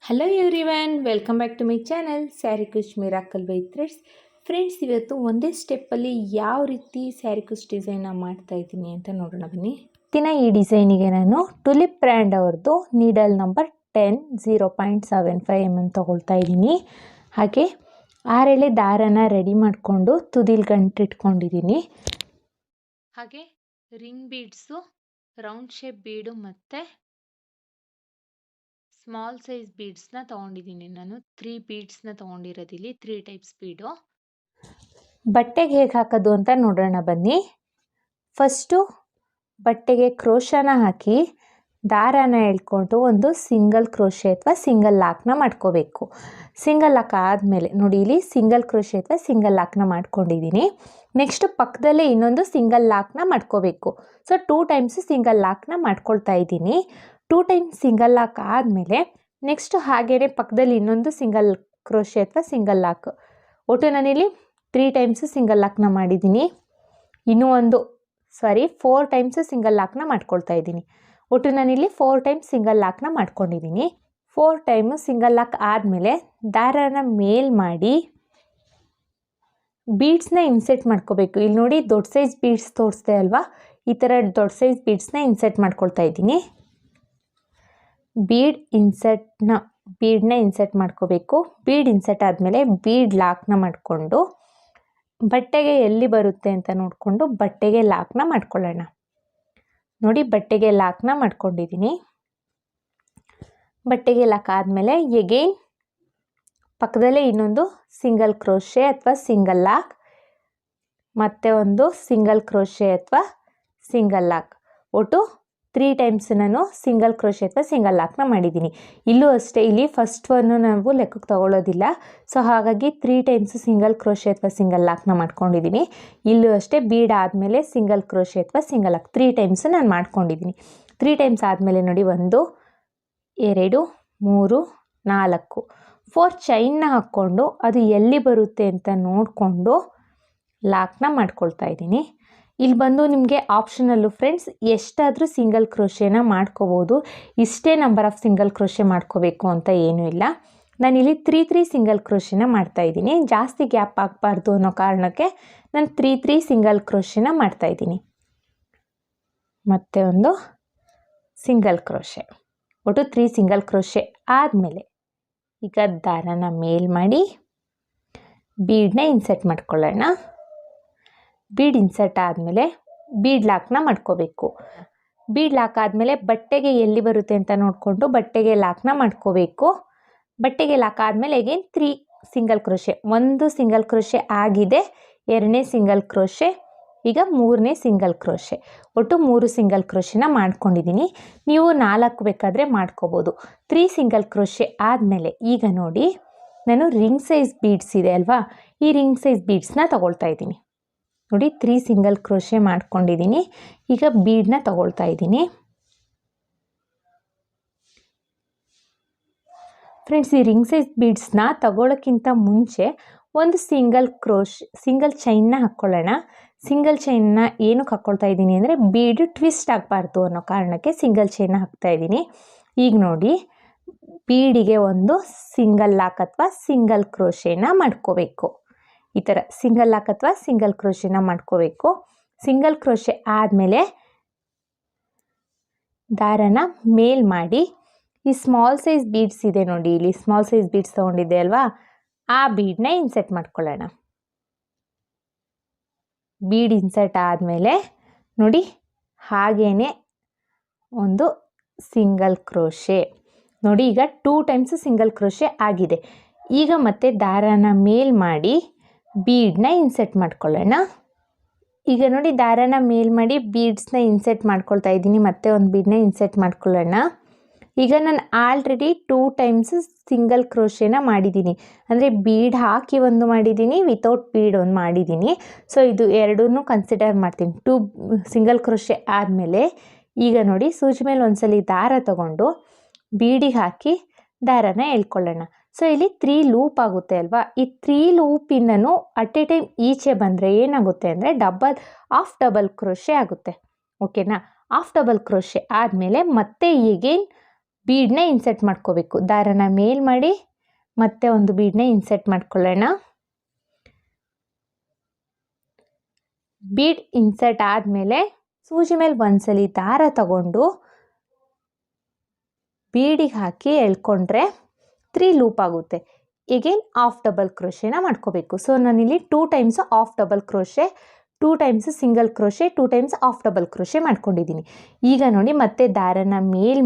Hello everyone, welcome back to my channel sari ಕುಚ್ miracle by threads. Friends, ಇವತ್ತು ಒಂದೇ ಸ್ಟೆಪ್ಪಲ್ಲಿ ಯಾವ ರೀತಿ ಸ್ಯಾರಿ ಕುಚ್ ಡಿಸೈನ್ನ ಮಾಡ್ತಾ ಇದ್ದೀನಿ ಅಂತ ನೋಡೋಣ ಬನ್ನಿ. ಈ ಡಿಸೈನಿಗೆ ನಾನು ಟುಲಿಪ್ ಬ್ರ್ಯಾಂಡ್ ಅವ್ರದ್ದು ನೀಡಲ್ ನಂಬರ್ 10 0.75 mm ತೊಗೊಳ್ತಾ ಇದ್ದೀನಿ. ಹಾಗೆ 6 ಎಳೆ ದಾರನ ರೆಡಿ ಮಾಡಿಕೊಂಡು ತುದಿಲ್ ಗಂಟಿಟ್ಕೊಂಡಿದ್ದೀನಿ. ಹಾಗೆ ರಿಂಗ್ ಬೀಡ್ಸು, ರೌಂಡ್ ಶೇಪ್ ಬೀಡು ಮತ್ತು ಸ್ಮಾಲ್ ಸೈಜ್ ಬೀಡ್ಸ್ನ ತೊಗೊಂಡಿದ್ದೀನಿ. ನಾನು 3 ಬೀಡ್ಸ್ನ ತೊಗೊಂಡಿರೋದಿಲ್ಲಿ, 3 ಟೈಪ್ಸ್ ಬೀಡು. ಬಟ್ಟೆಗೆ ಹೇಗೆ ಹಾಕೋದು ಅಂತ ನೋಡೋಣ ಬನ್ನಿ. ಫಸ್ಟು ಬಟ್ಟೆಗೆ ಕ್ರೋಶನ ಹಾಕಿ ದಾರಾನ ಎಳ್ಕೊಂಡು ಒಂದು ಸಿಂಗಲ್ ಕ್ರೋಶೆ ಅಥವಾ ಸಿಂಗಲ್ ಲಾಕ್ನ ಮಾಡ್ಕೋಬೇಕು. ಸಿಂಗಲ್ ಲಾಕ್ ಆದಮೇಲೆ ನೋಡಿ, ಇಲ್ಲಿ ಸಿಂಗಲ್ ಕ್ರೋಶೆ ಅಥವಾ ಸಿಂಗಲ್ ಲಾಕ್ನ ಮಾಡ್ಕೊಂಡಿದ್ದೀನಿ. ನೆಕ್ಸ್ಟ್ ಪಕ್ಕದಲ್ಲೇ ಇನ್ನೊಂದು ಸಿಂಗಲ್ ಲಾಕ್ನ ಮಾಡ್ಕೋಬೇಕು. ಸೊ 2 ಟೈಮ್ಸ್ ಸಿಂಗಲ್ ಲಾಕ್ನ ಮಾಡ್ಕೊಳ್ತಾ ಇದ್ದೀನಿ. 2 ಟೈಮ್ಸ್ ಸಿಂಗಲ್ ಲಾಕ್ ಆದಮೇಲೆ ನೆಕ್ಸ್ಟ್ ಹಾಗೇ ಪಕ್ಕದಲ್ಲಿ ಇನ್ನೊಂದು ಸಿಂಗಲ್ ಕ್ರೋಶೆ ಅಥವಾ ಸಿಂಗಲ್ ಲಾಕ್. ಒಟ್ಟು ನಾನಿಲ್ಲಿ 3 ಟೈಮ್ಸ್ ಸಿಂಗಲ್ ಲಾಕ್ನ ಮಾಡಿದ್ದೀನಿ. ಇನ್ನೂ 4 ಟೈಮ್ಸ್ ಸಿಂಗಲ್ ಲಾಕ್ನ ಮಾಡ್ಕೊಳ್ತಾ ಇದ್ದೀನಿ. ಒಟ್ಟು ನಾನಿಲ್ಲಿ 4 ಟೈಮ್ಸ್ ಸಿಂಗಲ್ ಲಾಕ್ನ ಮಾಡ್ಕೊಂಡಿದ್ದೀನಿ. 4 ಟೈಮು ಸಿಂಗಲ್ ಲಾಕ್ ಆದಮೇಲೆ ದಾರಾನ ಮೇಲ್ ಮಾಡಿ ಬೀಡ್ಸ್ನ ಇನ್ಸೆಟ್ ಮಾಡ್ಕೋಬೇಕು. ಇಲ್ಲಿ ನೋಡಿ, ದೊಡ್ಡ ಸೈಜ್ ಬೀಡ್ಸ್ ತೋರಿಸ್ದೆ ಅಲ್ವಾ, ಈ ಥರ ದೊಡ್ಡ ಸೈಜ್ ಬೀಡ್ಸ್ನ ಇನ್ಸೆಟ್ ಮಾಡ್ಕೊಳ್ತಾ ಇದ್ದೀನಿ. ಬೀಡ್ನ ಇನ್ಸೆಟ್ ಮಾಡ್ಕೋಬೇಕು. ಬೀಡ್ ಇನ್ಸೆಟ್ ಆದಮೇಲೆ ಬೀಡ್ ಲಾಕ್ನ ಮಾಡಿಕೊಂಡು ಬಟ್ಟೆಗೆ ಎಲ್ಲಿ ಬರುತ್ತೆ ಅಂತ ನೋಡಿಕೊಂಡು ಬಟ್ಟೆಗೆ ಲಾಕ್ನ ಮಾಡ್ಕೊಳ್ಳೋಣ. ನೋಡಿ, ಬಟ್ಟೆಗೆ ಲಾಕ್ನ ಮಾಡ್ಕೊಂಡಿದ್ದೀನಿ. ಬಟ್ಟೆಗೆ ಲಾಕ್ ಆದಮೇಲೆ ಎಗೈನ್ ಪಕ್ಕದಲ್ಲೇ ಇನ್ನೊಂದು ಸಿಂಗಲ್ ಕ್ರೋಶೆ ಅಥವಾ ಸಿಂಗಲ್ ಲಾಕ್, ಮತ್ತು ಒಂದು ಸಿಂಗಲ್ ಕ್ರೋಶೆ ಅಥವಾ ಸಿಂಗಲ್ ಲಾಕ್. ಒಟ್ಟು 3 ಟೈಮ್ಸ್ ನಾನು ಸಿಂಗಲ್ ಕ್ರೋಶೆ ಅಥವಾ ಸಿಂಗಲ್ ಲಾಕ್ನ ಮಾಡಿದ್ದೀನಿ. ಇಲ್ಲೂ ಅಷ್ಟೇ, ಇಲ್ಲಿ ಫಸ್ಟ್ ಒನ್ನು ನಾವು ಲೆಕ್ಕಕ್ಕೆ ತಗೊಳ್ಳೋದಿಲ್ಲ. ಸೊ ಹಾಗಾಗಿ 3 ಟೈಮ್ಸ್ ಸಿಂಗಲ್ ಕ್ರೋಶೆ ಅಥವಾ ಸಿಂಗಲ್ ಲಾಕ್ನ ಮಾಡ್ಕೊಂಡಿದ್ದೀನಿ. ಇಲ್ಲೂ ಅಷ್ಟೇ, ಬೀಡ್ ಆದಮೇಲೆ ಸಿಂಗಲ್ ಕ್ರೋಶೆ ಅಥವಾ ಸಿಂಗಲ್ ಲಾಕ್ 3 ಟೈಮ್ಸ್ ನಾನು ಮಾಡ್ಕೊಂಡಿದ್ದೀನಿ. 3 ಟೈಮ್ಸ್ ಆದಮೇಲೆ ನೋಡಿ, 1 2 3 4 4 ಚೈನ್ನ ಹಾಕ್ಕೊಂಡು ಅದು ಎಲ್ಲಿ ಬರುತ್ತೆ ಅಂತ ನೋಡಿಕೊಂಡು ಲಾಕ್ನ ಮಾಡ್ಕೊಳ್ತಾ ಇದ್ದೀನಿ. ಇಲ್ಲಿ ಬಂದು ನಿಮಗೆ ಆಪ್ಷನಲ್ಲು ಫ್ರೆಂಡ್ಸ್, ಎಷ್ಟಾದರೂ ಸಿಂಗಲ್ ಕ್ರೋಶೆನ ಮಾಡ್ಕೋಬೋದು. ಇಷ್ಟೇ ನಂಬರ್ ಆಫ್ ಸಿಂಗಲ್ ಕ್ರೋಶೆ ಮಾಡ್ಕೋಬೇಕು ಅಂತ ಏನೂ ಇಲ್ಲ. ನಾನಿಲ್ಲಿ 3 ಸಿಂಗಲ್ ಕ್ರೋಶೆನ ಮಾಡ್ತಾಯಿದ್ದೀನಿ. ಜಾಸ್ತಿ ಗ್ಯಾಪ್ ಆಗಬಾರ್ದು ಅನ್ನೋ ಕಾರಣಕ್ಕೆ ನಾನು 3 ಸಿಂಗಲ್ ಕ್ರೋಶೆನ ಮಾಡ್ತಾಯಿದ್ದೀನಿ. ಮತ್ತು ಒಂದು ಸಿಂಗಲ್ ಕ್ರೋಶೆ, ಒಟ್ಟು 3 ಸಿಂಗಲ್ ಕ್ರೋಶೆ ಆದಮೇಲೆ ಈಗ ದಾರಾನ ಮೇಲ್ ಮಾಡಿ ಬೀಡನ್ನ ಇನ್ಸೆಟ್ ಮಾಡ್ಕೊಳ್ಳೋಣ. ಬೀಡ್ ಇನ್ಸೆಟ್ ಆದಮೇಲೆ ಬೀಡ್ ಲಾಕ್ನ ಮಾಡ್ಕೋಬೇಕು. ಬೀಡ್ ಲಾಕ್ ಆದಮೇಲೆ ಬಟ್ಟೆಗೆ ಎಲ್ಲಿ ಬರುತ್ತೆ ಅಂತ ನೋಡಿಕೊಂಡು ಬಟ್ಟೆಗೆ ಲಾಕ್ನ ಮಾಡ್ಕೋಬೇಕು. ಬಟ್ಟೆಗೆ ಲಾಕ್ ಆದಮೇಲೆ again 3 single crochet. 1 single crochet ಆಗಿದೆ, 2ನೇ ಸಿಂಗಲ್ ಕ್ರೋಶೆ, ಈಗ 3ನೇ ಸಿಂಗಲ್ ಕ್ರೋಶೆ. ಒಟ್ಟು 3 ಸಿಂಗಲ್ ಕ್ರೋಶೆನ ಮಾಡ್ಕೊಂಡಿದ್ದೀನಿ. ನೀವು 4 ಬೇಕಾದರೆ ಮಾಡ್ಕೋಬೋದು. 3 ಸಿಂಗಲ್ ಕ್ರೋಶೆ ಆದಮೇಲೆ ಈಗ ನೋಡಿ, ನಾನು ರಿಂಗ್ ಸೈಜ್ ಬೀಡ್ಸ್ ಇದೆ ಅಲ್ವಾ, ಈ ರಿಂಗ್ ಸೈಜ್ ಬೀಡ್ಸ್ನ ತಗೊಳ್ತಾ ಇದ್ದೀನಿ. ನೋಡಿ, 3 ಸಿಂಗಲ್ ಕ್ರೋಶೆ ಮಾಡ್ಕೊಂಡಿದ್ದೀನಿ. ಈಗ ಬೀಡನ್ನ ತಗೊಳ್ತಾ ಇದ್ದೀನಿ. ಫ್ರೆಂಡ್ಸ್, ಈ ರಿಂಗ್ ಸೈಜ್ ಬೀಡ್ಸ್ನ ತಗೊಳ್ಳೋಕ್ಕಿಂತ ಮುಂಚೆ ಒಂದು ಸಿಂಗಲ್ ಚೈನ್ನ ಹಾಕ್ಕೊಳ್ಳೋಣ. ಸಿಂಗಲ್ ಚೈನ್ನ ಏನಕ್ಕೆ ಹಾಕ್ಕೊಳ್ತಾ ಇದ್ದೀನಿ ಅಂದರೆ ಬೀಡು ಟ್ವಿಸ್ಟ್ ಆಗಬಾರ್ದು ಅನ್ನೋ ಕಾರಣಕ್ಕೆ ಸಿಂಗಲ್ ಚೈನ್ನ ಹಾಕ್ತಾ ಇದ್ದೀನಿ. ಈಗ ನೋಡಿ, ಬೀಡಿಗೆ ಒಂದು ಸಿಂಗಲ್ ಲಾಕ್ ಅಥವಾ ಸಿಂಗಲ್ ಕ್ರೋಶೆನ ಮಾಡ್ಕೋಬೇಕು. ಈ ಥರ ಸಿಂಗಲ್ ಲಾಕ್ ಅಥವಾ ಸಿಂಗಲ್ ಕ್ರೋಶೆನ ಮಾಡ್ಕೋಬೇಕು. ಸಿಂಗಲ್ ಕ್ರೋಶೆ ಆದಮೇಲೆ ದಾರನ ಮೇಲ್ ಮಾಡಿ ಈ ಸ್ಮಾಲ್ ಸೈಜ್ ಬೀಡ್ಸ್ ಇದೆ ನೋಡಿ, ಇಲ್ಲಿ ಸ್ಮಾಲ್ ಸೈಜ್ ಬೀಡ್ಸ್ ತೊಗೊಂಡಿದ್ದೆ ಅಲ್ವಾ, ಆ ಬೀಡನ್ನ ಇನ್ಸೆಟ್ ಮಾಡ್ಕೊಳ್ಳೋಣ. ಬೀಡ್ ಇನ್ಸೆಟ್ ಆದಮೇಲೆ ನೋಡಿ, ಹಾಗೇ ಒಂದು ಸಿಂಗಲ್ ಕ್ರೋಶೆ. ನೋಡಿ, ಈಗ 2 ಟೈಮ್ಸ್ ಸಿಂಗಲ್ ಕ್ರೋಶೆ ಆಗಿದೆ. ಈಗ ಮತ್ತೆ ದಾರಾನ ಮೇಲ್ ಮಾಡಿ ಬೀಡನ್ನ ಇನ್ಸೆಟ್ ಮಾಡ್ಕೊಳ್ಳೋಣ. ಈಗ ನೋಡಿ, ದಾರಾನ ಮೇಲ್ ಮಾಡಿ ಬೀಡ್ಸ್ನ ಇನ್ಸೆಟ್ ಮಾಡ್ಕೊಳ್ತಾ ಇದ್ದೀನಿ. ಮತ್ತೆ ಒಂದು ಬೀಡನ್ನ ಇನ್ಸೆಟ್ ಮಾಡ್ಕೊಳ್ಳೋಣ. ಈಗ ನಾನು ಆಲ್ರೆಡಿ 2 ಟೈಮ್ಸ್ ಸಿಂಗಲ್ ಕ್ರೋಶೆನ ಮಾಡಿದ್ದೀನಿ. ಅಂದರೆ ಬೀಡ್ ಹಾಕಿ ಒಂದು ಮಾಡಿದ್ದೀನಿ, ವಿತೌಟ್ ಬೀಡ್ ಒಂದು ಮಾಡಿದ್ದೀನಿ. ಸೊ ಇದು ಎರಡನ್ನೂ ಕನ್ಸಿಡರ್ ಮಾಡ್ತೀನಿ. 2 ಸಿಂಗಲ್ ಕ್ರೋಶೆ ಆದಮೇಲೆ ಈಗ ನೋಡಿ, ಸೂಜಿ ಮೇಲೆ ಒಂದ್ಸಲಿ ದಾರ ತಗೊಂಡು ಬೀಡಿಗೆ ಹಾಕಿ ದಾರಾನ ಎಳ್ಕೊಳ್ಳೋಣ. ಸೊ ಇಲ್ಲಿ 3 ಲೂಪ್ ಆಗುತ್ತೆ ಅಲ್ವಾ, ಈ 3 ಲೂಪಿಂದನೂ ಅಟ್ ಎ ಟೈಮ್ ಈಚೆ ಬಂದರೆ ಏನಾಗುತ್ತೆ ಅಂದರೆ ಹಾಫ್ ಡಬಲ್ ಕ್ರೋಶೆ ಆಗುತ್ತೆ. ಓಕೆನಾ? ಹಾಫ್ ಡಬಲ್ ಕ್ರೋಶೆ ಆದಮೇಲೆ ಮತ್ತೆ ಎಗೇನ್ ಬೀಡನ್ನ ಇನ್ಸರ್ಟ್ ಮಾಡ್ಕೋಬೇಕು. ದಾರನ ಮೇಲ್ ಮಾಡಿ ಮತ್ತೆ ಒಂದು ಬೀಡನ್ನ ಇನ್ಸರ್ಟ್ ಮಾಡ್ಕೊಳ್ಳೋಣ. ಬೀಡ್ ಇನ್ಸರ್ಟ್ ಆದಮೇಲೆ ಸೂಜಿ ಮೇಲೆ ಒಂದ್ಸಲಿ ದಾರ ತಗೊಂಡು ಬೀಡಿಗೆ ಹಾಕಿ ಎಳ್ಕೊಂಡ್ರೆ 3 ಲೂಪ್ ಆಗುತ್ತೆ. ಎಗೇನ್ ಹಾಫ್ ಡಬಲ್ ಕ್ರೋಶೆನ ಮಾಡ್ಕೋಬೇಕು. ಸೊ ನಾನಿಲ್ಲಿ 2 times half double crochet, 2 times single crochet, 2 times half double crochet ಮಾಡ್ಕೊಂಡಿದ್ದೀನಿ. ಈಗ ನೋಡಿ ಮತ್ತೆ ದಾರನ ಮೇಲ್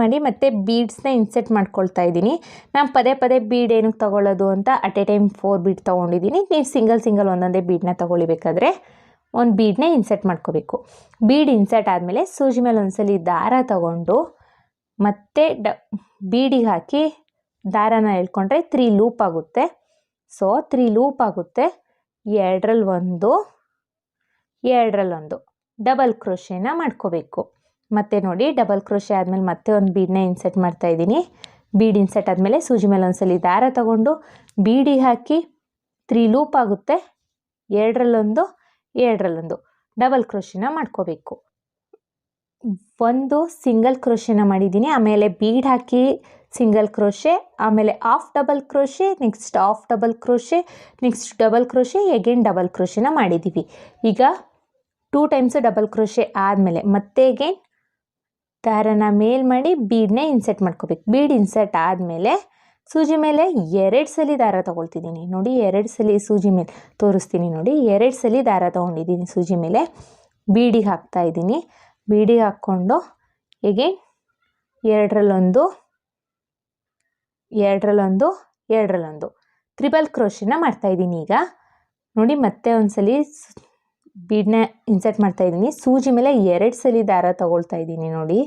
ಮಾಡಿ ಮತ್ತೆ ಬೀಡ್ಸ್ನ ಇನ್ಸರ್ಟ್ ಮಾಡ್ಕೊಳ್ತಾ ಇದ್ದೀನಿ. ನಾನು ಪದೇ ಪದೇ ಬೀಡ್ ಏನಕ್ಕೆ ತಗೊಳ್ಳೋದು ಅಂತ ಅಟ್ ಎ ಟೈಮ್ 4 ಬೀಡ್ ತೊಗೊಂಡಿದ್ದೀನಿ. ನೀವು ಸಿಂಗಲ್ ಒಂದೊಂದೇ ಬೀಡನ್ನ ತೊಗೊಳ್ಬೇಕಾದ್ರೆ ಒಂದು ಬೀಡನ್ನ ಇನ್ಸರ್ಟ್ ಮಾಡ್ಕೋಬೇಕು. ಬೀಡ್ ಇನ್ಸರ್ಟ್ ಆದಮೇಲೆ ಸೂಜಿ ಮೇಲೆ ಒಂದ್ಸಲಿ ದಾರ ತಗೊಂಡು ಮತ್ತೆ ಬೀಡಿಗೆ ಹಾಕಿ ದಾರನ ಎಳ್ಕೊಂಡ್ರೆ 3 ಲೂಪ್ ಆಗುತ್ತೆ. ಸೊ 3 ಲೂಪ್ ಆಗುತ್ತೆ. ಎರಡರಲ್ಲಿ ಒಂದು ಡಬಲ್ ಕ್ರೋಶೆನ ಮಾಡ್ಕೋಬೇಕು. ಮತ್ತೆ ನೋಡಿ ಡಬಲ್ ಕ್ರೋಶೆ ಆದಮೇಲೆ ಮತ್ತೆ ಒಂದು ಬೀಡನ್ನ ಇನ್ಸರ್ಟ್ ಮಾಡ್ತಾ ಇದ್ದೀನಿ. ಬೀಡ್ ಇನ್ಸರ್ಟ್ ಆದಮೇಲೆ ಸೂಜಿ ಮೇಲೆ ಒಂದ್ಸಲಿ ದಾರ ತಗೊಂಡು ಬೀಡಿಗೆ ಹಾಕಿ 3 ಲೂಪ್ ಆಗುತ್ತೆ. ಎರಡರಲ್ಲೊಂದು ಡಬಲ್ ಕ್ರೋಶೆನ ಮಾಡ್ಕೋಬೇಕು. ಒಂದು ಸಿಂಗಲ್ ಕ್ರೋಶೆನ ಮಾಡಿದ್ದೀನಿ, ಆಮೇಲೆ ಬೀಡ್ ಹಾಕಿ ಸಿಂಗಲ್ ಕ್ರೋಶೆ, ಆಮೇಲೆ half double crochet, next half double crochet, next double crochet, again double ಕ್ರೋಶೆನ ಮಾಡಿದ್ದೀವಿ. ಈಗ 2 ಟೈಮ್ಸ್ ಡಬಲ್ ಕ್ರೋಶೆ ಆದಮೇಲೆ ಮತ್ತೆ ಎಗೇನ್ ದಾರನ ಮೇಲ್ ಮಾಡಿ ಬೀಡನ್ನ ಇನ್ಸರ್ಟ್ ಮಾಡ್ಕೋಬೇಕು. ಬೀಡ್ ಇನ್ಸರ್ಟ್ ಆದಮೇಲೆ ಸೂಜಿ ಮೇಲೆ 2 ಸಲ ದಾರ ತೊಗೊಳ್ತಿದ್ದೀನಿ. ನೋಡಿ 2 ಸಲ ಸೂಜಿ ಮೇಲೆ ತೋರಿಸ್ತೀನಿ ನೋಡಿ. 2 ಸಲ ದಾರ ತೊಗೊಂಡಿದ್ದೀನಿ ಸೂಜಿ ಮೇಲೆ. ಬೀಡಿಗೆ ಹಾಕ್ತಾ ಇದ್ದೀನಿ. ಬೀಡಿಗೆ ಹಾಕ್ಕೊಂಡು ಎಗೇನ್ ಎರಡರಲ್ಲೊಂದು ತ್ರಿಬಲ್ ಕ್ರೋಶೆನ ಮಾಡ್ತಾಯಿದ್ದೀನಿ. ಈಗ ನೋಡಿ ಮತ್ತೆ ಒಂದ್ಸಲಿ ಬೀಡನ್ನ ಇನ್ಸರ್ಟ್ ಮಾಡ್ತಾಯಿದ್ದೀನಿ. ಸೂಜಿ ಮೇಲೆ 2 ಸಲ ದಾರ ತೊಗೊಳ್ತಾ ಇದ್ದೀನಿ. ನೋಡಿ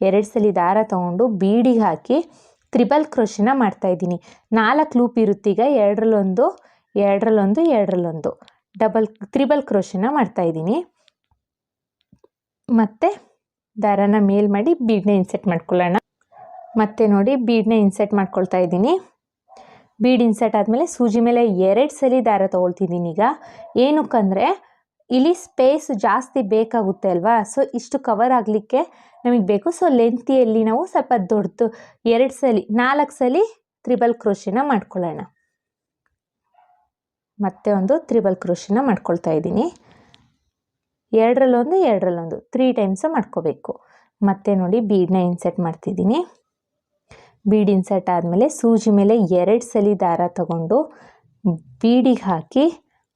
2 ಸಲ ದಾರ ತೊಗೊಂಡು ಬೀಡಿಗೆ ಹಾಕಿ ತ್ರಿಬಲ್ ಕ್ರೋಶೆನ ಮಾಡ್ತಾಯಿದ್ದೀನಿ. 4 ಲೂಪ್ ಇರುತ್ತೆ. ಈಗ ಎರಡರಲ್ಲೊಂದು ತ್ರಿಬಲ್ ಕ್ರೋಶೆನ ಮಾಡ್ತಾಯಿದ್ದೀನಿ. ಮತ್ತೆ ದಾರನ ಮೇಲ್ ಮಾಡಿ ಬೀಡನ್ನ ಇನ್ಸರ್ಟ್ ಮಾಡ್ಕೊಳ್ಳೋಣ. ಮತ್ತೆ ನೋಡಿ ಬೀಡನ್ನ ಇನ್ಸರ್ಟ್ ಮಾಡ್ಕೊಳ್ತಾ ಇದ್ದೀನಿ. ಬೀಡ್ ಇನ್ಸರ್ಟ್ ಆದಮೇಲೆ ಸೂಜಿ ಮೇಲೆ 2 ಸಲ ದಾರ ತೊಗೊಳ್ತಿದ್ದೀನಿ. ಈಗ ಏನಕ್ಕಂದರೆ ಇಲ್ಲಿ ಸ್ಪೇಸ್ ಜಾಸ್ತಿ ಬೇಕಾಗುತ್ತೆ ಅಲ್ವಾ, ಸೊ ಇಷ್ಟು ಕವರ್ ಆಗಲಿಕ್ಕೆ ನಮಗೆ ಬೇಕು. ಸೊ ಲೆಂತಿಯಲ್ಲಿ ನಾವು ಸ್ವಲ್ಪ ದೊಡ್ಡದು 4 ಸಲ ತ್ರಿಬಲ್ ಕ್ರೋಶೆನ ಮಾಡ್ಕೊಳ್ಳೋಣ. ಮತ್ತೆ ಒಂದು ತ್ರಿಬಲ್ ಕ್ರೋಶೆನ ಮಾಡ್ಕೊಳ್ತಾ ಇದ್ದೀನಿ. ಎರಡರಲ್ಲೊಂದು 3 ಟೈಮ್ಸ್ ಮಾಡ್ಕೋಬೇಕು. ಮತ್ತೆ ನೋಡಿ ಬೀಡನ್ನ ಇನ್ಸರ್ಟ್ ಮಾಡ್ತಿದ್ದೀನಿ. ಬೀಡ್ ಇನ್ಸರ್ಟ್ ಆದಮೇಲೆ ಸೂಜಿ ಮೇಲೆ 2 ಸಲ ದಾರ ತಗೊಂಡು ಬೀಡಿಗೆ ಹಾಕಿ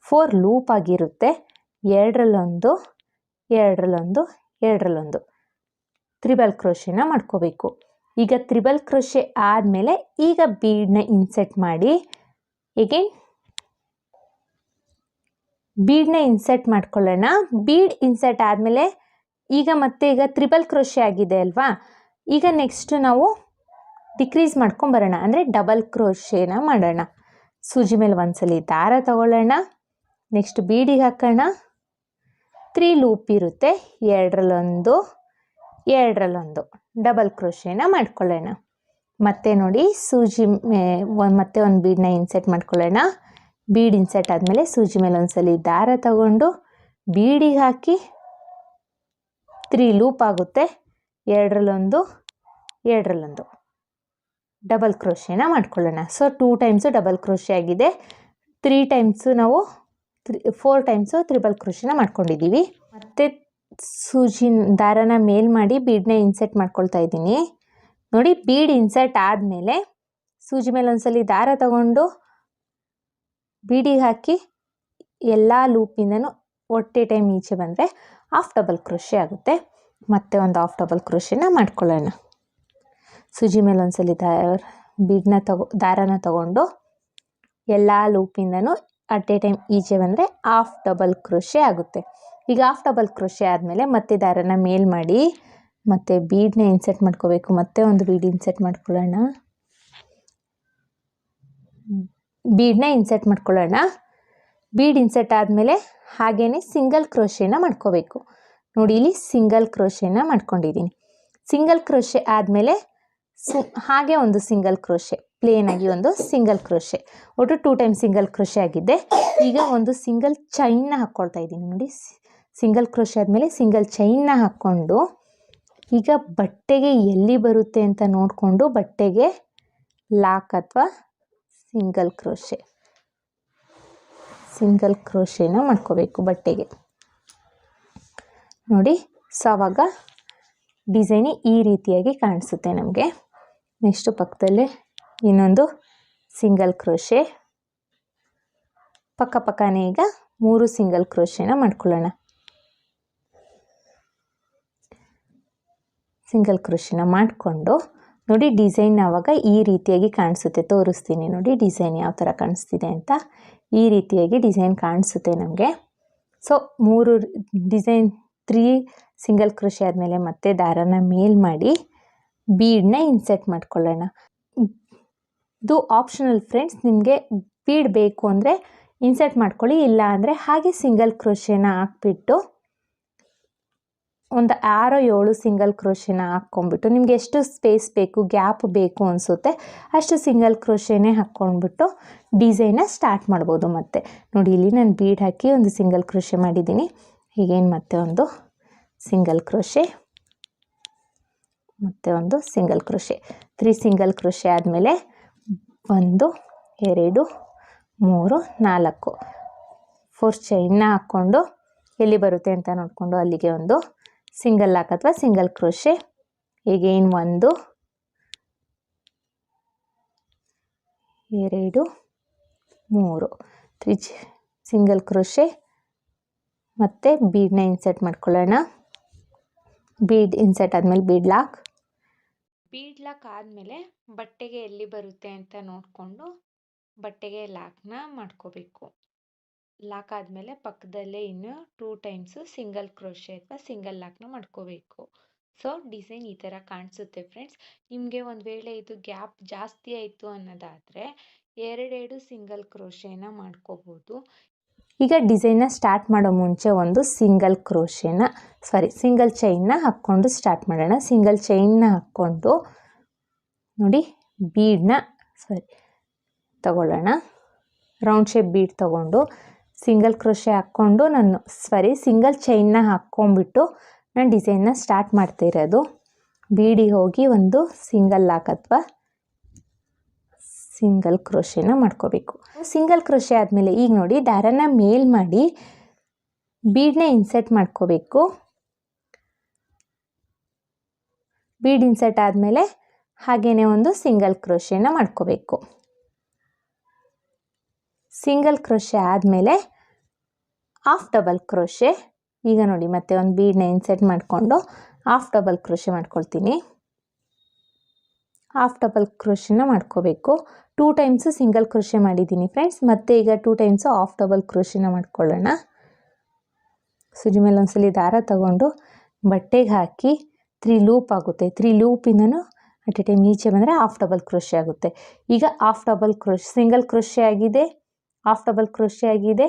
4 ಲೂಪ್ ಆಗಿರುತ್ತೆ. ಎರಡರಲ್ಲೊಂದು ತ್ರಿಬಲ್ ಕ್ರೋಶೆನ ಮಾಡ್ಕೋಬೇಕು. ಈಗ ತ್ರಿಬಲ್ ಕ್ರೋಶೆ ಆದಮೇಲೆ ಈಗ ಬೀಡನ್ನ ಇನ್ಸರ್ಟ್ ಮಾಡಿ ಎಗೇನ್ ಬೀಡನ್ನ ಇನ್ಸರ್ಟ್ ಮಾಡ್ಕೊಳ್ಳೋಣ. ಬೀಡ್ ಇನ್ಸರ್ಟ್ ಆದಮೇಲೆ ಈಗ ತ್ರಿಬಲ್ ಕ್ರೋಶೆ ಆಗಿದೆ ಅಲ್ವಾ, ಈಗ ನೆಕ್ಸ್ಟ್ ನಾವು ಡಿಕ್ರೀಸ್ ಮಾಡ್ಕೊಂಬರೋಣ, ಅಂದರೆ ಡಬಲ್ ಕ್ರೋಶೆನ ಮಾಡೋಣ. ಸೂಜಿ ಮೇಲೆ ಒಂದ್ಸಲಿ ದಾರ ತಗೊಳ್ಳೋಣ. ನೆಕ್ಸ್ಟ್ ಬೀಡಿಗೆ ಹಾಕೋಣ. 3 ಲೂಪ್ ಇರುತ್ತೆ. ಎರಡರಲ್ಲೊಂದು ಡಬಲ್ ಕ್ರೋಶೆನ ಮಾಡ್ಕೊಳ್ಳೋಣ. ಮತ್ತೆ ನೋಡಿ ಸೂಜಿ ಮತ್ತೆ ಒಂದು ಬೀಡನ್ನ ಇನ್ಸರ್ಟ್ ಮಾಡ್ಕೊಳ್ಳೋಣ. ಬೀಡ್ ಇನ್ಸರ್ಟ್ ಆದಮೇಲೆ ಸೂಜಿ ಮೇಲೆ ಒಂದ್ಸಲಿ ದಾರ ತಗೊಂಡು ಬೀಡಿಗೆ ಹಾಕಿ 3 ಲೂಪ್ ಆಗುತ್ತೆ. ಎರಡರಲ್ಲೊಂದು ಡಬಲ್ ಕ್ರೋಶೆನ ಮಾಡ್ಕೊಳ್ಳೋಣ. ಸೊ 2 ಟೈಮ್ಸು ಡಬಲ್ ಕ್ರೋಶೆ ಆಗಿದೆ. 4 ಟೈಮ್ಸು ತ್ರಿಬಲ್ ಕ್ರೋಶೆನ ಮಾಡ್ಕೊಂಡಿದ್ದೀವಿ. ಮತ್ತೆ ದಾರನ ಮೇಲ್ ಮಾಡಿ ಬೀಡನ್ನ ಇನ್ಸರ್ಟ್ ಮಾಡ್ಕೊಳ್ತಾ ಇದ್ದೀನಿ. ನೋಡಿ ಬೀಡ್ ಇನ್ಸರ್ಟ್ ಆದಮೇಲೆ ಸೂಜಿ ಮೇಲೆ ಒಂದ್ಸಲಿ ದಾರ ತಗೊಂಡು ಬೀಡಿಗೆ ಹಾಕಿ ಎಲ್ಲ ಲೂಪಿಂದನೂ ಒಟ್ಟೆ ಟೈಮ್ ಈಚೆ ಬಂದರೆ ಹಾಫ್ ಡಬಲ್ ಕ್ರೋಶೆ ಆಗುತ್ತೆ. ಮತ್ತೆ ಒಂದು ಹಾಫ್ ಡಬಲ್ ಕ್ರೋಶೆನ ಮಾಡ್ಕೊಳ್ಳೋಣ. ಸೂಜಿ ಮೇಲೆ ಒಂದ್ಸಲಿ ದಾರನ ತಗೊಂಡು ಎಲ್ಲ ಲೂಪಿಂದನೂ ಅಟ್ ಎ ಟೈಮ್ ಈಚೆ ಬಂದರೆ ಹಾಫ್ ಡಬಲ್ ಕ್ರೋಶೆ ಆಗುತ್ತೆ. ಈಗ ಹಾಫ್ ಡಬಲ್ ಕ್ರೋಶೆ ಆದಮೇಲೆ ಮತ್ತೆ ದಾರನ ಮೇಲ್ ಮಾಡಿ ಮತ್ತೆ ಬೀಡನ್ನ ಇನ್ಸರ್ಟ್ ಮಾಡ್ಕೋಬೇಕು. ಮತ್ತೆ ಒಂದು ಬೀಡ್ ಇನ್ಸರ್ಟ್ ಮಾಡ್ಕೊಳ್ಳೋಣ. ಬೀಡ್ ಇನ್ಸರ್ಟ್ ಆದಮೇಲೆ ಹಾಗೇ ಸಿಂಗಲ್ ಕ್ರೋಶೆನ ಮಾಡ್ಕೋಬೇಕು. ನೋಡಿ ಇಲ್ಲಿ ಸಿಂಗಲ್ ಕ್ರೋಶೆನ ಮಾಡ್ಕೊಂಡಿದ್ದೀನಿ. ಸಿಂಗಲ್ ಕ್ರೋಶೆ ಆದಮೇಲೆ ಹಾಗೆ ಒಂದು ಸಿಂಗಲ್ ಕ್ರೋಶೆ, ಪ್ಲೇನಾಗಿ ಒಂದು ಸಿಂಗಲ್ ಕ್ರೋಶೆ, ಒಟ್ಟು 2 ಟೈಮ್ ಸಿಂಗಲ್ ಕ್ರೋಶೆ ಆಗಿದೆ. ಈಗ ಒಂದು ಸಿಂಗಲ್ ಚೈನ್ನ ಹಾಕ್ಕೊಳ್ತಾ ಇದ್ದೀನಿ. ನೋಡಿ ಸಿಂಗಲ್ ಕ್ರೋಶೆ ಆದಮೇಲೆ ಸಿಂಗಲ್ ಚೈನ್ನ ಹಾಕ್ಕೊಂಡು ಈಗ ಬಟ್ಟೆಗೆ ಎಲ್ಲಿ ಬರುತ್ತೆ ಅಂತ ನೋಡಿಕೊಂಡು ಬಟ್ಟೆಗೆ ಲಾಕ್ ಅಥವಾ ಸಿಂಗಲ್ ಕ್ರೋಶೆನ ಮಾಡ್ಕೋಬೇಕು ಬಟ್ಟೆಗೆ ನೋಡಿ. ಸೊ ಆವಾಗ ಡಿಸೈನ್ ಈ ರೀತಿಯಾಗಿ ಕಾಣಿಸುತ್ತೆ ನಮಗೆ. ನೆಕ್ಸ್ಟು ಪಕ್ಕದಲ್ಲೇ ಇನ್ನೊಂದು ಸಿಂಗಲ್ ಕ್ರೋಶೆ, ಪಕ್ಕನೇ ಈಗ 3 ಸಿಂಗಲ್ ಕ್ರೋಶೆನ ಮಾಡ್ಕೊಳ್ಳೋಣ. ಸಿಂಗಲ್ ಕ್ರೋಶೆನ ಮಾಡಿಕೊಂಡು ನೋಡಿ ಡಿಸೈನ್ ಆವಾಗ ಈ ರೀತಿಯಾಗಿ ಕಾಣಿಸುತ್ತೆ. ತೋರಿಸ್ತೀನಿ ನೋಡಿ ಡಿಸೈನ್ ಯಾವ ಥರ ಕಾಣಿಸ್ತಿದೆ ಅಂತ. ಈ ರೀತಿಯಾಗಿ ಡಿಸೈನ್ ಕಾಣಿಸುತ್ತೆ ನಮಗೆ. ಸೊ 3 ಡಿಸೈನ್ 3 ಸಿಂಗಲ್ ಕ್ರೋಶೆ ಆದಮೇಲೆ ಮತ್ತೆ ದಾರನ ಮೇಲ್ ಮಾಡಿ ಬೀಡನ್ನ ಇನ್ಸರ್ಟ್ ಮಾಡ್ಕೊಳ್ಳೋಣ. ಇದು ಆಪ್ಷನಲ್ ಫ್ರೆಂಡ್ಸ್, ನಿಮಗೆ ಬೀಡ್ ಬೇಕು ಅಂದರೆ ಇನ್ಸರ್ಟ್ ಮಾಡ್ಕೊಳ್ಳಿ, ಇಲ್ಲ ಅಂದರೆ ಹಾಗೆ ಸಿಂಗಲ್ ಕ್ರೋಶೆನ ಹಾಕ್ಬಿಟ್ಟು ಒಂದು 6-7 ಸಿಂಗಲ್ ಕ್ರೋಶೆನ ಹಾಕ್ಕೊಂಡ್ಬಿಟ್ಟು ನಿಮಗೆ ಎಷ್ಟು ಸ್ಪೇಸ್ ಬೇಕು, ಗ್ಯಾಪ್ ಬೇಕು ಅನಿಸುತ್ತೆ ಅಷ್ಟು ಸಿಂಗಲ್ ಕ್ರೋಶೆನೇ ಹಾಕ್ಕೊಂಡ್ಬಿಟ್ಟು ಡಿಸೈನ ಸ್ಟಾರ್ಟ್ ಮಾಡ್ಬೋದು. ಮತ್ತೆ ನೋಡಿ ಇಲ್ಲಿ ನಾನು ಬೀಡ್ ಹಾಕಿ ಒಂದು ಸಿಂಗಲ್ ಕ್ರೋಶೆ ಮಾಡಿದ್ದೀನಿ. ಹೀಗೇನು ಮತ್ತೆ ಒಂದು ಸಿಂಗಲ್ ಕ್ರೋಶೆ, ಮತ್ತೆ ಒಂದು ಸಿಂಗಲ್ ಕ್ರೋಶೆ, 3 ಸಿಂಗಲ್ ಕ್ರೋಶೆ ಆದಮೇಲೆ 1 2 3 4 4 ಚೈನ್ನ ಹಾಕ್ಕೊಂಡು ಎಲ್ಲಿ ಬರುತ್ತೆ ಅಂತ ನೋಡಿಕೊಂಡು ಅಲ್ಲಿಗೆ ಒಂದು ಸಿಂಗಲ್ ಲಾಕ್ ಅಥವಾ ಸಿಂಗಲ್ ಕ್ರೋಶೆ. ಈಗೇನು 1 2 3 3 ಸಿಂಗಲ್ ಕ್ರೋಶೆ, ಮತ್ತು ಬೀಡನ್ನ ಇನ್ಸರ್ಟ್ ಮಾಡ್ಕೊಳ್ಳೋಣ. ಬೀಡ್ ಇನ್ಸರ್ಟ್ ಆದಮೇಲೆ ಬೀಡ್ ಲಾಕ್ ಆದಮೇಲೆ ಬಟ್ಟೆಗೆ ಎಲ್ಲಿ ಬರುತ್ತೆ ಅಂತ ನೋಡಿಕೊಂಡು ಬಟ್ಟೆಗೆ ಲಾಕ್ನ ಮಾಡ್ಕೋಬೇಕು. ಲಾಕ್ ಆದಮೇಲೆ ಪಕ್ಕದಲ್ಲೇ ಇನ್ನು 2 ಟೈಮ್ಸು ಸಿಂಗಲ್ ಕ್ರೋಶೆ ಅಥವಾ ಸಿಂಗಲ್ ಲಾಕ್ನ ಮಾಡ್ಕೋಬೇಕು. ಸೊ ಡಿಸೈನ್ ಈ ಥರ ಕಾಣಿಸುತ್ತೆ ಫ್ರೆಂಡ್ಸ್. ನಿಮಗೆ ಒಂದು ವೇಳೆ ಇದು ಗ್ಯಾಪ್ ಜಾಸ್ತಿ ಆಯಿತು ಅನ್ನೋದಾದರೆ 2 ಸಿಂಗಲ್ ಕ್ರೋಶೆನ ಮಾಡ್ಕೋಬೋದು. ಈಗ ಡಿಸೈನ್ನ ಸ್ಟಾರ್ಟ್ ಮಾಡೋ ಮುಂಚೆ ಒಂದು ಸಿಂಗಲ್ ಚೈನ್ನ ಹಾಕ್ಕೊಂಡು ಸ್ಟಾರ್ಟ್ ಮಾಡೋಣ. ಸಿಂಗಲ್ ಚೈನ್ನ ಹಾಕ್ಕೊಂಡು ನೋಡಿ ಬೀಡನ್ನ ತಗೊಳ್ಳೋಣ. ರೌಂಡ್ ಶೇಪ್ ಬೀಡ್ ತಗೊಂಡು ಸಿಂಗಲ್ ಕ್ರೋಶೆ ಹಾಕ್ಕೊಂಡು ಸಿಂಗಲ್ ಚೈನ್ನ ಹಾಕ್ಕೊಂಡ್ಬಿಟ್ಟು ನಾನು ಡಿಸೈನ್ನ ಸ್ಟಾರ್ಟ್ ಮಾಡ್ತಾ ಇರೋದು. ಬೀಡಿಗೆ ಹೋಗಿ ಒಂದು ಸಿಂಗಲ್ ಲಾಕ್ ಅಥವಾ ಸಿಂಗಲ್ ಕ್ರೋಶೆನ ಮಾಡ್ಕೋಬೇಕು. ಸಿಂಗಲ್ ಕ್ರೋಶೆ ಆದಮೇಲೆ ಈಗ ನೋಡಿ ದಾರನ ಮೇಲ್ ಮಾಡಿ ಬೀಡನ್ನ ಇನ್ಸರ್ಟ್ ಮಾಡ್ಕೋಬೇಕು. ಬೀಡ್ ಇನ್ಸರ್ಟ್ ಆದಮೇಲೆ ಹಾಗೇನೆ ಒಂದು ಸಿಂಗಲ್ ಕ್ರೋಶೆನ ಮಾಡ್ಕೋಬೇಕು. ಸಿಂಗಲ್ ಕ್ರೋಶೆ ಆದಮೇಲೆ ಹಾಫ್ ಡಬಲ್ ಕ್ರೋಶೆ. ಈಗ ನೋಡಿ ಮತ್ತೆ ಒಂದು ಬೀಡನ್ನ ಇನ್ಸರ್ಟ್ ಮಾಡಿಕೊಂಡು ಹಾಫ್ ಡಬಲ್ ಕ್ರೋಶೆ ಮಾಡ್ಕೊಳ್ತೀನಿ. ಹಾಫ್ ಡಬಲ್ ಕ್ರೋಶೆನ ಮಾಡ್ಕೋಬೇಕು. 2 ಟೈಮ್ಸು ಸಿಂಗಲ್ ಕ್ರೋಶೆ ಮಾಡಿದ್ದೀನಿ ಫ್ರೆಂಡ್ಸ್. ಮತ್ತೆ ಈಗ 2 ಟೈಮ್ಸು ಹಾಫ್ ಡಬಲ್ ಕ್ರೋಶೆನ ಮಾಡ್ಕೊಳ್ಳೋಣ. ಸೂಜಿ ಮೇಲೆ ಒಂದ್ಸಲಿ ದಾರ ತಗೊಂಡು ಬಟ್ಟೆಗೆ ಹಾಕಿ 3 ಲೂಪ್ ಆಗುತ್ತೆ. 3 ಲೂಪಿಂದನೂ ಅಟ್ ಎ ಟೈಮ್ ಈಚೆ ಬಂದರೆ ಹಾಫ್ ಡಬಲ್ ಕ್ರೋಶೆ ಆಗುತ್ತೆ. ಈಗ half double crochet single crochet ಆಗಿದೆ, ಹಾಫ್ ಡಬಲ್ ಕ್ರೋಶೆ ಆಗಿದೆ.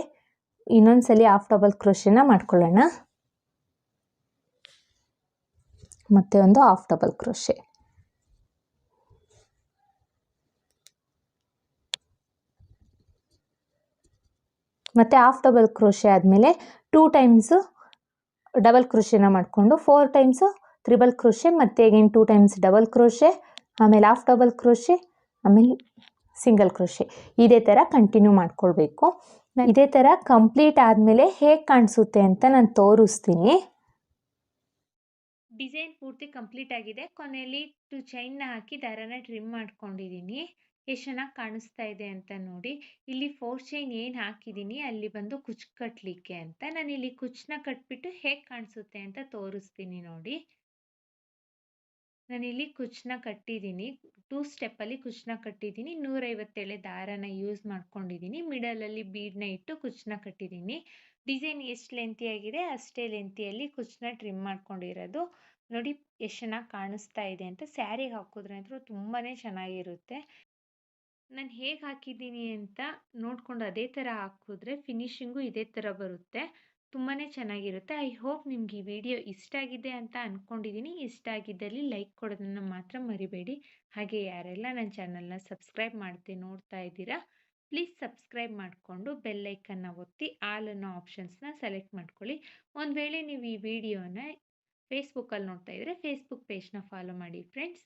ಇನ್ನೊಂದ್ಸಲಿ ಹಾಫ್ ಡಬಲ್ ಕ್ರೋಶೆನ ಮಾಡ್ಕೊಳ್ಳೋಣ. ಮತ್ತೆ ಒಂದು ಹಾಫ್ ಡಬಲ್ ಕ್ರೋಶೆ, ಮತ್ತು ಹಾಫ್ ಡಬಲ್ ಕ್ರೋಶೆ ಆದಮೇಲೆ 2 ಟೈಮ್ಸು ಡಬಲ್ ಕ್ರೋಶೆನ ಮಾಡಿಕೊಂಡು 4 ಟೈಮ್ಸು ತ್ರಿಬಲ್ ಕ್ರೋಶೆ, ಮತ್ತು ಅಗೇನ್ 2 ಟೈಮ್ಸ್ ಡಬಲ್ ಕ್ರೋಶೆ, ಆಮೇಲೆ ಹಾಫ್ ಡಬಲ್ ಕ್ರೋಶೆ, ಆಮೇಲೆ ಸಿಂಗಲ್ ಕ್ರೋಶೆ. ಇದೇ ಥರ ಕಂಟಿನ್ಯೂ ಮಾಡ್ಕೊಳ್ಬೇಕು. ಇದೇ ಥರ ಕಂಪ್ಲೀಟ್ ಆದಮೇಲೆ ಹೇಗೆ ಕಾಣಿಸುತ್ತೆ ಅಂತ ನಾನು ತೋರಿಸ್ತೀನಿ. ಡಿಸೈನ್ ಪೂರ್ತಿ ಕಂಪ್ಲೀಟ್ ಆಗಿದೆ. ಕೊನೆಯಲ್ಲಿ 2 ಚೈನ್ನ ಹಾಕಿ ದಾರನ ಟ್ರಿಮ್ ಮಾಡ್ಕೊಂಡಿದ್ದೀನಿ. ಎಷ್ಟು ಚೆನ್ನಾಗಿ ಕಾಣಿಸ್ತಾ ಇದೆ ಅಂತ ನೋಡಿ. ಇಲ್ಲಿ 4 ಚೈನ್ ಏನು ಹಾಕಿದ್ದೀನಿ ಅಲ್ಲಿ ಬಂದು ಕುಚ್ಚು ಕಟ್ಟಲಿಕ್ಕೆ ಅಂತ. ನಾನಿಲ್ಲಿ ಕುಚ್ಚನ್ನ ಕಟ್ಬಿಟ್ಟು ಹೇಗೆ ಕಾಣಿಸುತ್ತೆ ಅಂತ ತೋರಿಸ್ತೀನಿ ನೋಡಿ. ನಾನಿಲ್ಲಿ ಕುಚ್ಚನ್ನ ಕಟ್ಟಿದ್ದೀನಿ. 2 ಸ್ಟೆಪ್ಪಲ್ಲಿ ಕುಚ್ಚನ್ನ ಕಟ್ಟಿದ್ದೀನಿ. 150 ಎಳೆ ದಾರನ ಯೂಸ್ ಮಾಡ್ಕೊಂಡಿದ್ದೀನಿ. ಮಿಡಲಲ್ಲಿ ಬೀಡನ್ನ ಇಟ್ಟು ಕುಚ್ಚನ್ನ ಕಟ್ಟಿದ್ದೀನಿ. ಡಿಸೈನ್ ಎಷ್ಟು ಲೆಂತಿ ಆಗಿದೆ ಅಷ್ಟೇ ಲೆಂತಿಯಲ್ಲಿ ಕುಚ್ಚನ್ನ ಟ್ರಿಮ್ ಮಾಡ್ಕೊಂಡಿರೋದು. ನೋಡಿ ಎಷ್ಟು ಚೆನ್ನಾಗಿ ಕಾಣಿಸ್ತಾ ಇದೆ ಅಂತ. ಸ್ಯಾರಿಗೆ ಹಾಕಿದ್ರೆ ಅಂತೂ ತುಂಬಾ ಚೆನ್ನಾಗಿರುತ್ತೆ. ನಾನು ಹೇಗೆ ಹಾಕಿದ್ದೀನಿ ಅಂತ ನೋಡಿಕೊಂಡು ಅದೇ ಥರ ಹಾಕಿದ್ರೆ ಫಿನಿಶಿಂಗು ಇದೇ ಥರ ಬರುತ್ತೆ. ತುಂಬಾ ಚೆನ್ನಾಗಿರುತ್ತೆ. ಐ ಹೋಪ್ ನಿಮ್ಗೆ ಈ ವಿಡಿಯೋ ಇಷ್ಟ ಆಗಿದೆ ಅಂತ ಅಂದ್ಕೊಂಡಿದ್ದೀನಿ. ಇಷ್ಟ ಆಗಿದ್ದಲ್ಲಿ ಲೈಕ್ ಕೊಡೋದನ್ನು ಮಾತ್ರ ಮರಿಬೇಡಿ. ಹಾಗೆ ಯಾರೆಲ್ಲ ನನ್ನ ಚಾನಲ್ನ ಸಬ್ಸ್ಕ್ರೈಬ್ ಮಾಡದೆ ನೋಡ್ತಾ ಇದ್ದೀರಾ ಪ್ಲೀಸ್ ಸಬ್ಸ್ಕ್ರೈಬ್ ಮಾಡಿಕೊಂಡು ಬೆಲ್ಲೈಕನ್ನ ಒತ್ತಿ ಆಲ್ ಅನ್ನೋ ಆಪ್ಷನ್ಸ್ನ ಸೆಲೆಕ್ಟ್ ಮಾಡ್ಕೊಳ್ಳಿ. ಒಂದು ವೇಳೆ ನೀವು ಈ ವಿಡಿಯೋನ ಫೇಸ್ಬುಕ್ಕಲ್ಲಿ ನೋಡ್ತಾ ಇದ್ದರೆ ಫೇಸ್ಬುಕ್ ಪೇಜ್ನ ಫಾಲೋ ಮಾಡಿ ಫ್ರೆಂಡ್ಸ್.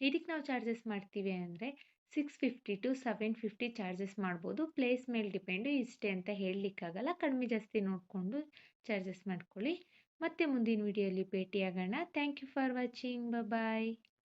ಇದಕ್ಕೆ ನಾವು ಚಾರ್ಜಸ್ ಮಾಡ್ತೀವಿ ಅಂದರೆ 650 to 750 ಚಾರ್ಜಸ್ ಮಾಡ್ಬೋದು. ಪ್ಲೇಸ್ ಮೇಲೆ ಡಿಪೆಂಡು, ಇಷ್ಟೇ ಅಂತ ಹೇಳಲಿಕ್ಕಾಗಲ್ಲ. ಕಡಿಮೆ ಜಾಸ್ತಿ ನೋಡಿಕೊಂಡು ಚಾರ್ಜಸ್ ಮಾಡ್ಕೊಳ್ಳಿ. ಮತ್ತೆ ಮುಂದಿನ ವಿಡಿಯೋಲಿ ಭೇಟಿಯಾಗೋಣ. Thank you for watching. Bye.